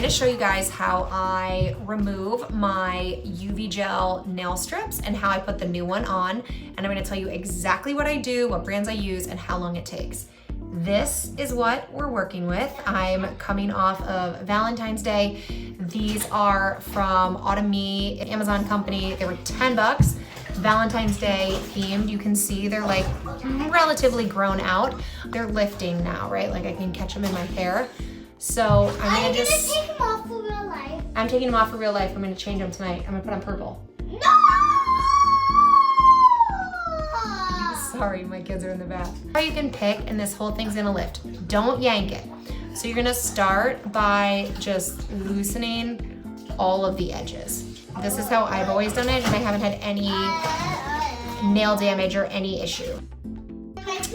going to show you guys how I remove my UV gel nail strips and how I put the new one on. And I'm going to tell you exactly what I do, what brands I use, and how long it takes. This is what we're working with. I'm coming off of Valentine's Day. These are from Autumn-Me, Amazon company. They were 10 bucks. Valentine's Day themed. You can see they're like relatively grown out. They're lifting now, right? Like I can catch them in my hair. So I'm gonna just take them off for real life. I'm taking them off for real life. I'm gonna change them tonight. I'm gonna put on purple. No! Sorry, my kids are in the bath. How you can pick, and this whole thing's gonna lift. Don't yank it. So you're gonna start by just loosening all of the edges. This is how I've always done it, and I haven't had any nail damage or any issue.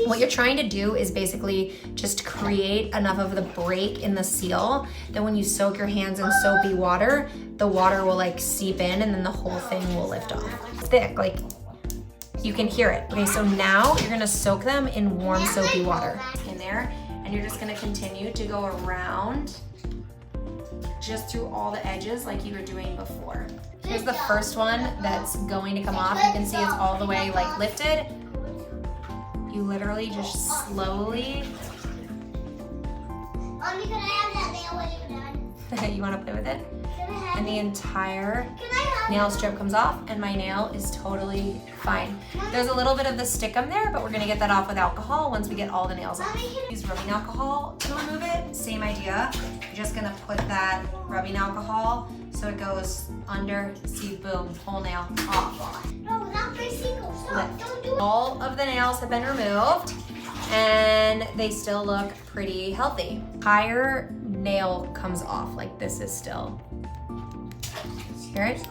What you're trying to do is basically just create enough of the break in the seal that when you soak your hands in soapy water, the water will like seep in and then the whole thing will lift off. It's thick, like you can hear it. Okay, so now you're gonna soak them in warm soapy water in there, and you're just gonna continue to go around just through all the edges like you were doing before. Here's the first one that's going to come off. You can see it's all the way like lifted. You literally just slowly. Mommy, can I have that nail when you're done? You wanna play with it? Can I have And the entire Can I have nail strip comes off and my nail is totally fine. There's a little bit of the stickum there, but we're gonna get that off with alcohol once we get all the nails off. Use rubbing alcohol to remove it, same idea. You're just gonna put that rubbing alcohol so it goes under, see, boom, whole nail off. No, not my single. Stop. Don't do it. All of the nails have been removed and they still look pretty healthy. Entire nail comes off, like this is still. Hear it?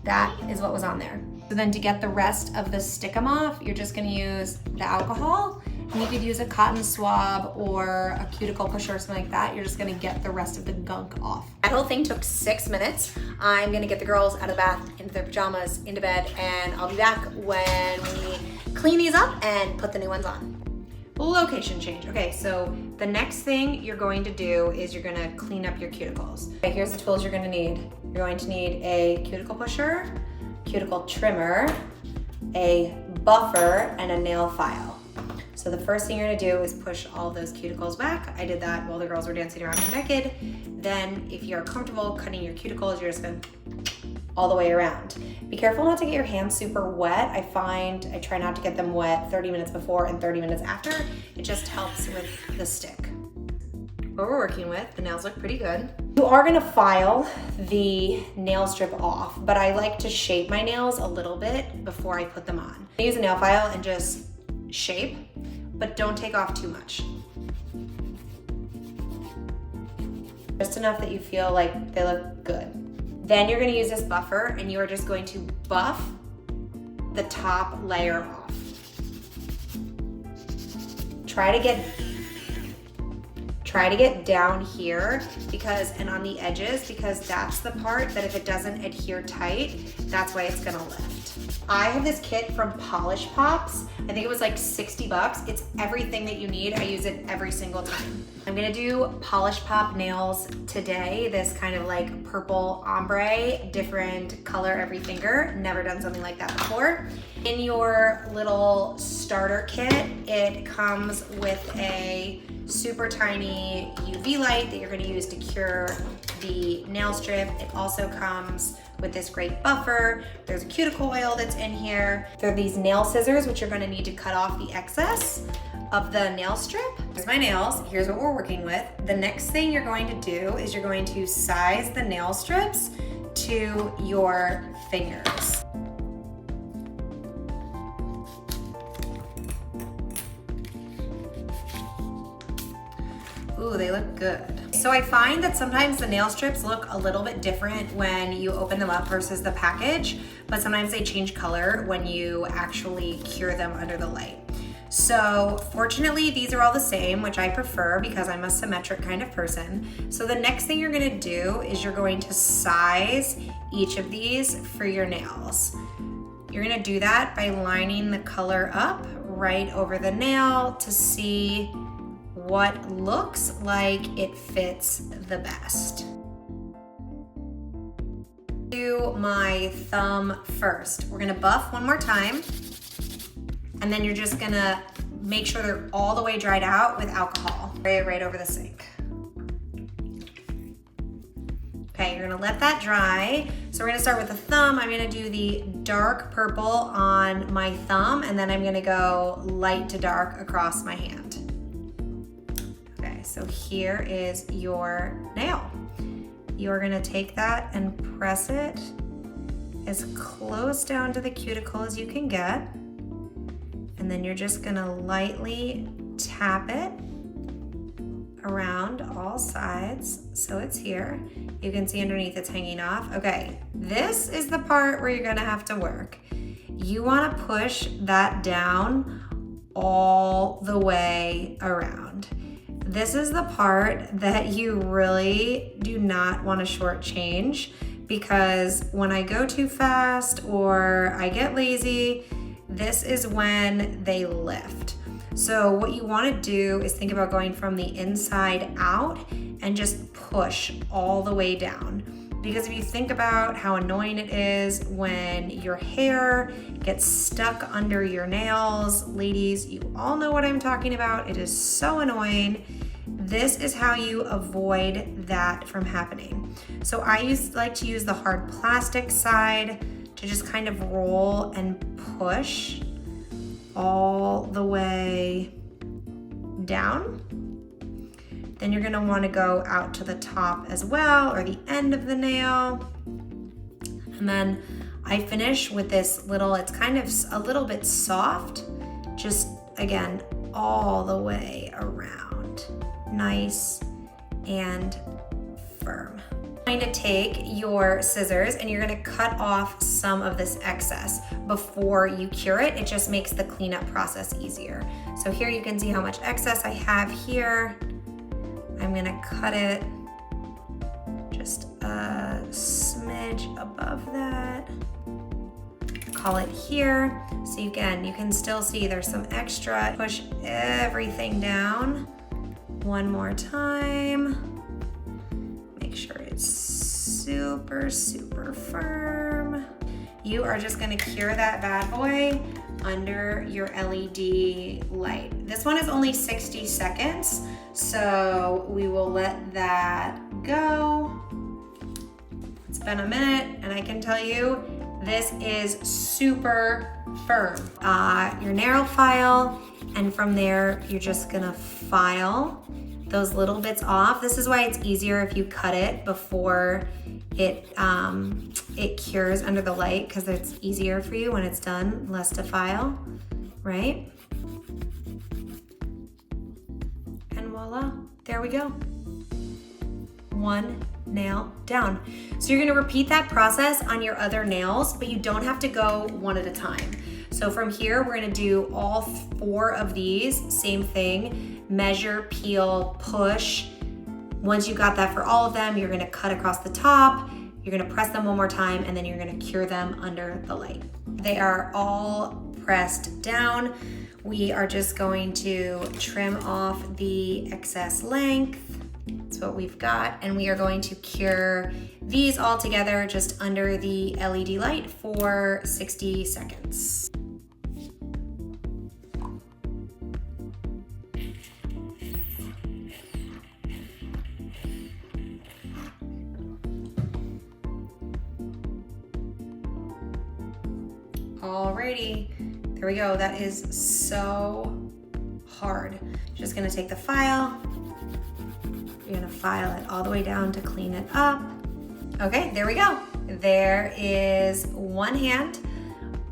That is what was on there. So then to get the rest of the stickum off, you're just gonna use the alcohol, and you could use a cotton swab or a cuticle pusher or something like that. You're just gonna get the rest of the gunk off. That whole thing took 6 minutes. I'm gonna get the girls out of the bath, into their pajamas, into bed, and I'll be back when we clean these up and put the new ones on. Location change. Okay, so the next thing you're going to do is you're gonna clean up your cuticles. Okay, here's the tools you're gonna need. You're going to need a cuticle pusher, cuticle trimmer, a buffer, and a nail file. So the first thing you're gonna do is push all those cuticles back. I did that while the girls were dancing around naked. Then if you're comfortable cutting your cuticles, you're just gonna all the way around. Be careful not to get your hands super wet. I find I try not to get them wet 30 minutes before and 30 minutes after. It just helps with the stick. What we're working with, the nails look pretty good. You are gonna file the nail strip off, but I like to shape my nails a little bit before I put them on. I use a nail file and just shape, but don't take off too much. Just enough that you feel like they look good. Then you're gonna use this buffer and you are just going to buff the top layer off. Try to get down here and on the edges, because that's the part that if it doesn't adhere tight, that's why it's gonna lift. I have this kit from Polish Pops. I think it was like 60 bucks. It's everything that you need. I use it every single time. I'm gonna do Polish Pop nails today. This kind of like purple ombre, different color every finger. Never done something like that before. In your little starter kit, it comes with a super tiny UV light that you're gonna use to cure the nail strip. It also comes with this great buffer. There's a cuticle oil that's in here. There are these nail scissors, which you're gonna need to cut off the excess of the nail strip. Here's my nails, here's what we're working with. The next thing you're going to do is you're going to size the nail strips to your fingers. Ooh, they look good. So I find that sometimes the nail strips look a little bit different when you open them up versus the package, but sometimes they change color when you actually cure them under the light. So fortunately, these are all the same, which I prefer because I'm a symmetric kind of person. So the next thing you're gonna do is you're going to size each of these for your nails. You're gonna do that by lining the color up right over the nail to see what looks like it fits the best. Do my thumb first. We're gonna buff one more time, and then you're just gonna make sure they're all the way dried out with alcohol. Spray it right over the sink. Okay, you're gonna let that dry. So we're gonna start with the thumb. I'm gonna do the dark purple on my thumb, and then I'm gonna go light to dark across my hand. Okay, so here is your nail. You're gonna take that and press it as close down to the cuticle as you can get. And then you're just gonna lightly tap it around all sides so it's here. You can see underneath it's hanging off. Okay, this is the part where you're gonna have to work. You wanna push that down all the way around. This is the part that you really do not wanna shortchange, because when I go too fast or I get lazy, this is when they lift. So what you want to do is think about going from the inside out and just push all the way down. Because if you think about how annoying it is when your hair gets stuck under your nails, ladies, you all know what I'm talking about. It is so annoying. This is how you avoid that from happening. So I like to use the hard plastic side to just kind of roll and push all the way down. Then you're gonna wanna go out to the top as well, or the end of the nail. And then I finish with this little, it's kind of a little bit soft, just again, all the way around. Nice and firm. You're going to take your scissors and you're going to cut off some of this excess before you cure it. It just makes the cleanup process easier. So here you can see how much excess I have here. I'm going to cut it just a smidge above that. Call it here. So you can still see there's some extra. Push everything down one more time. Make sure it's super, super firm. You are just gonna cure that bad boy under your LED light. This one is only 60 seconds, so we will let that go. It's been a minute, and I can tell you, this is super firm. Your nail file, and from there, you're just gonna file those little bits off. This is why it's easier if you cut it before it cures under the light, because it's easier for you when it's done, less to file, right? And voila, there we go. One nail down. So you're gonna repeat that process on your other nails, but you don't have to go one at a time. So from here, we're gonna do all 4 of these, same thing. Measure, peel, push. Once you got that for all of them, you're gonna cut across the top, you're gonna press them one more time, and then you're gonna cure them under the light. They are all pressed down. We are just going to trim off the excess length. That's what we've got, and we are going to cure these all together just under the LED light for 60 seconds. Alrighty, there we go. That is so hard. Just gonna take the file. You're gonna file it all the way down to clean it up. Okay, there we go. There is one hand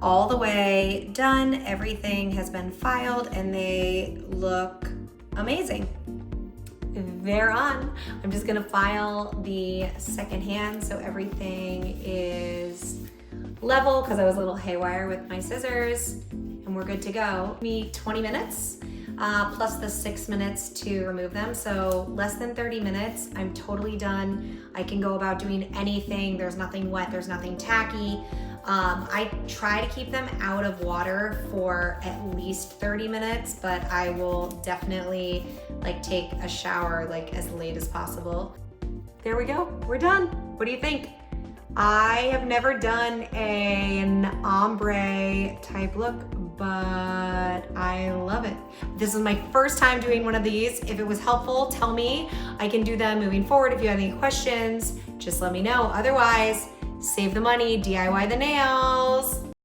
all the way done. Everything has been filed and they look amazing. They're on. I'm just gonna file the second hand so everything is level, because I was a little haywire with my scissors, and we're good to go. Me 20 minutes plus the 6 minutes to remove them, so less than 30 minutes. I'm totally done. I can go about doing anything. There's nothing wet, there's nothing tacky. I try to keep them out of water for at least 30 minutes, but I will definitely like take a shower like as late as possible. There we go, we're done. What do you think? I have never done an ombre type look, but I love it. This is my first time doing one of these. If it was helpful, tell me. I can do them moving forward. If you have any questions, just let me know. Otherwise, save the money, DIY the nails.